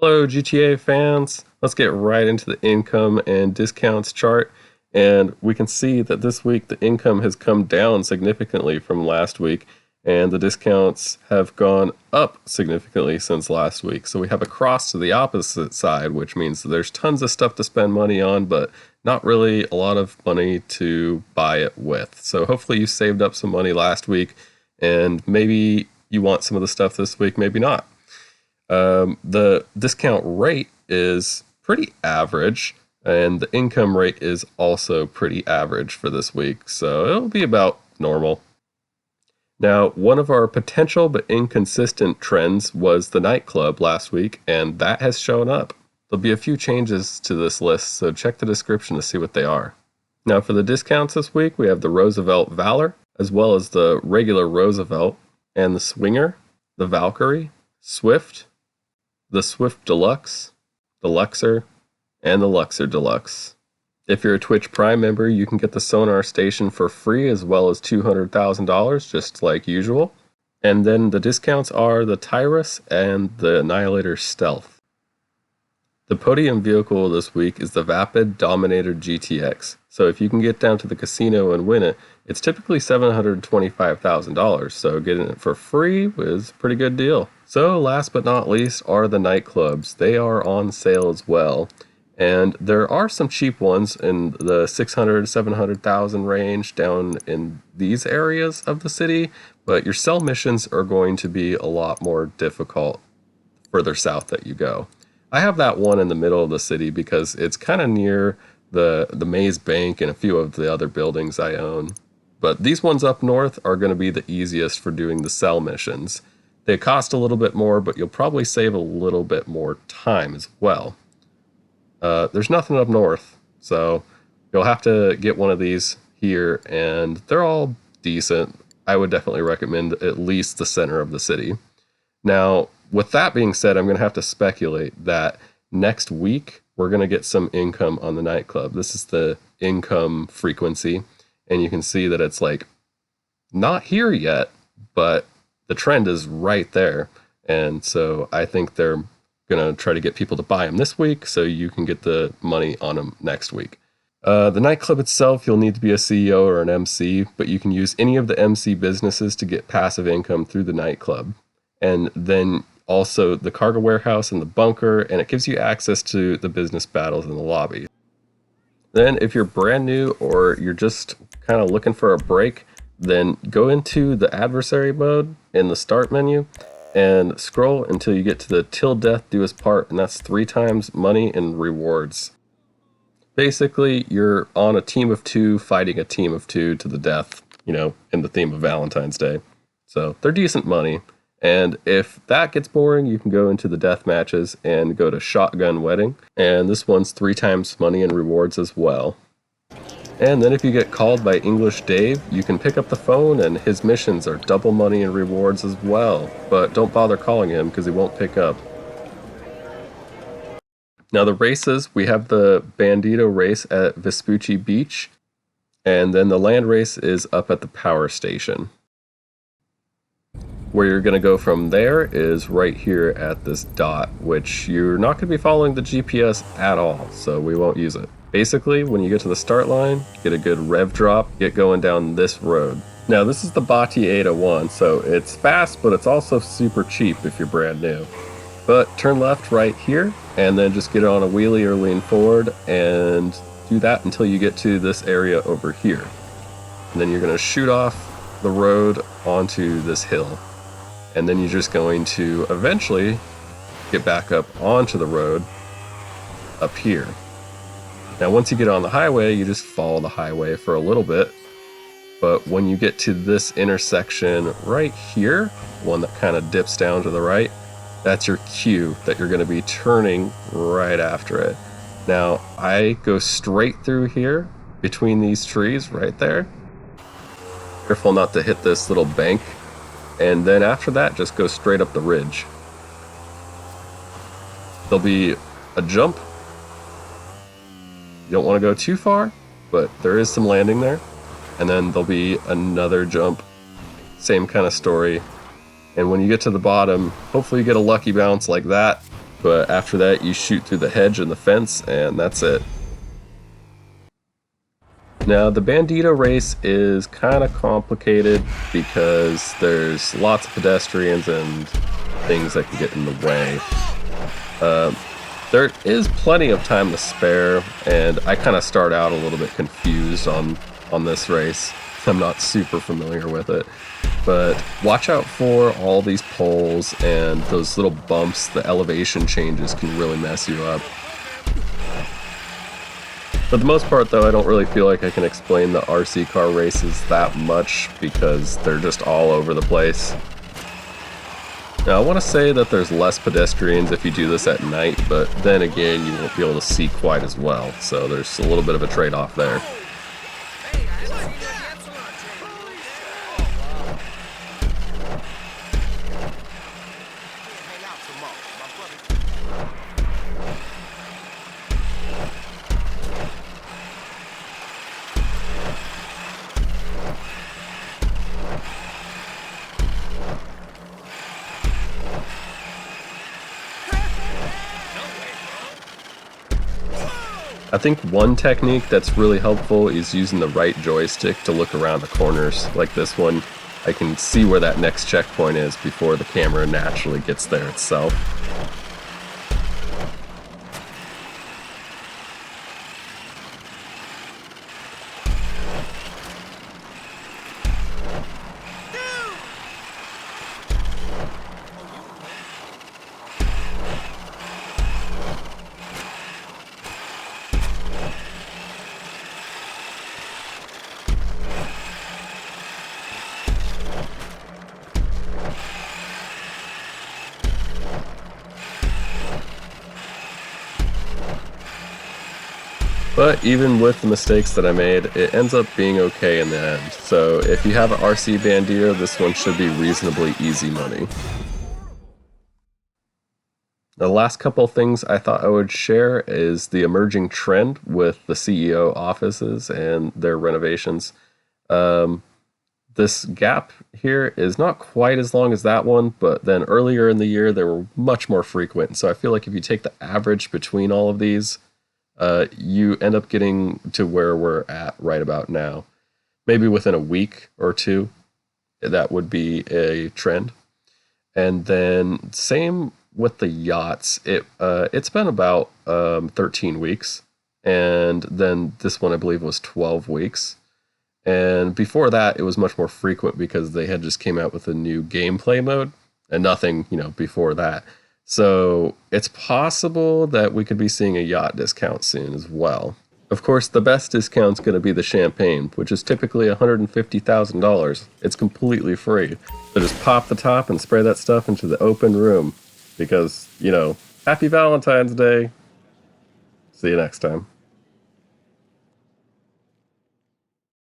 Hello, GTA fans. Let's get right into the income and discounts chart. And we can see that this week the income has come down significantly from last week, and the discounts have gone up significantly since last week. So we have a cross to the opposite side, which means that there's tons of stuff to spend money on, but not really a lot of money to buy it with. So hopefully you saved up some money last week, and maybe you want some of the stuff this week, maybe not. The discount rate is pretty average, and the income rate is also pretty average for this week, so it'll be about normal. Now, one of our potential but inconsistent trends was the nightclub last week, and that has shown up. There'll be a few changes to this list, so check the description to see what they are. Now, for the discounts this week, we have the Roosevelt Valor, as well as the regular Roosevelt, and the Swinger, the Valkyrie, Swift, the Swift Deluxe, the Luxor, and the Luxor Deluxe. If you're a Twitch Prime member, you can get the Sonar Station for free, as well as $200,000, just like usual. And then the discounts are the Tyrus and the Annihilator Stealth. The podium vehicle this week is the Vapid Dominator GTX. So if you can get down to the casino and win it, it's typically $725,000, so getting it for free is a pretty good deal. So last but not least are the nightclubs. They are on sale as well. And there are some cheap ones in the 600, 700,000 range down in these areas of the city, but your sell missions are going to be a lot more difficult further south that you go. I have that one in the middle of the city because it's kind of near the Maze Bank and a few of the other buildings I own. But these ones up north are going to be the easiest for doing the sell missions. They cost a little bit more, but you'll probably save a little bit more time as well. There's nothing up north, so you'll have to get one of these here, and they're all decent. I would definitely recommend at least the center of the city. Now, with that being said, I'm going to have to speculate that next week we're going to get some income on the nightclub. This is the income frequency, and you can see that it's like not here yet, but the trend is right there. And so I think they're going to try to get people to buy them this week so you can get the money on them next week. The nightclub itself, you'll need to be a CEO or an MC, but you can use any of the MC businesses to get passive income through the nightclub. And then also the cargo warehouse and the bunker, and it gives you access to the business battles in the lobby. Then if you're brand new or you're just kind of looking for a break, then go into the adversary mode in the start menu and scroll until you get to the till death do us part, and that's 3 times money and rewards. Basically, you're on a team of 2 fighting a team of 2 to the death, you know, in the theme of Valentine's Day. So they're decent money. And if that gets boring, you can go into the death matches and go to Shotgun Wedding. And this one's 3 times money and rewards as well. And then if you get called by English Dave, you can pick up the phone and his missions are double money and rewards as well. But don't bother calling him because he won't pick up. Now the races, we have the Bandito race at Vespucci Beach. And then the land race is up at the power station. Where you're going to go from there is right here at this dot, which you're not going to be following the GPS at all, so we won't use it. Basically, when you get to the start line, get a good rev drop, get going down this road. Now, this is the Bati 801, so it's fast, but it's also super cheap if you're brand new. But turn left right here, and then just get on a wheelie or lean forward, and do that until you get to this area over here. And then you're going to shoot off the road onto this hill. And then you're just going to eventually get back up onto the road up here. Now, once you get on the highway, you just follow the highway for a little bit. But when you get to this intersection right here, one that kind of dips down to the right, that's your cue that you're going to be turning right after it. Now, I go straight through here between these trees right there. Careful not to hit this little bank. And then after that, just go straight up the ridge. There'll be a jump. You don't want to go too far, but there is some landing there. And then there'll be another jump. Same kind of story. And when you get to the bottom, hopefully you get a lucky bounce like that. But after that, you shoot through the hedge and the fence, and that's it. Now, the Bandito race is kind of complicated because there's lots of pedestrians and things that can get in the way. There is plenty of time to spare, and I kind of start out a little bit confused on this race. I'm not super familiar with it, but watch out for all these poles and those little bumps. The elevation changes can really mess you up. For the most part, though, I don't really feel like I can explain the RC car races that much because they're just all over the place. Now, I want to say that there's less pedestrians if you do this at night, but then again, you won't be able to see quite as well, so there's a little bit of a trade-off there. I think one technique that's really helpful is using the right joystick to look around the corners. Like this one, I can see where that next checkpoint is before the camera naturally gets there itself. But even with the mistakes that I made, it ends up being okay in the end. So if you have an RC Bandito, this one should be reasonably easy money. The last couple of things I thought I would share is the emerging trend with the CEO offices and their renovations. This gap here is not quite as long as that one, but then earlier in the year they were much more frequent. So I feel like if you take the average between all of these, you end up getting to where we're at right about now. Maybe within a week or two, that would be a trend. And then same with the yachts. It's been about 13 weeks. And then this one, I believe, was 12 weeks. And before that, it was much more frequent because they had just came out with a new gameplay mode and nothing, before that. So it's possible that we could be seeing a yacht discount soon as well. Of course, the best discount's going to be the champagne, which is typically $150,000. It's completely free. So just pop the top and spray that stuff into the open room because, happy Valentine's Day. See you next time.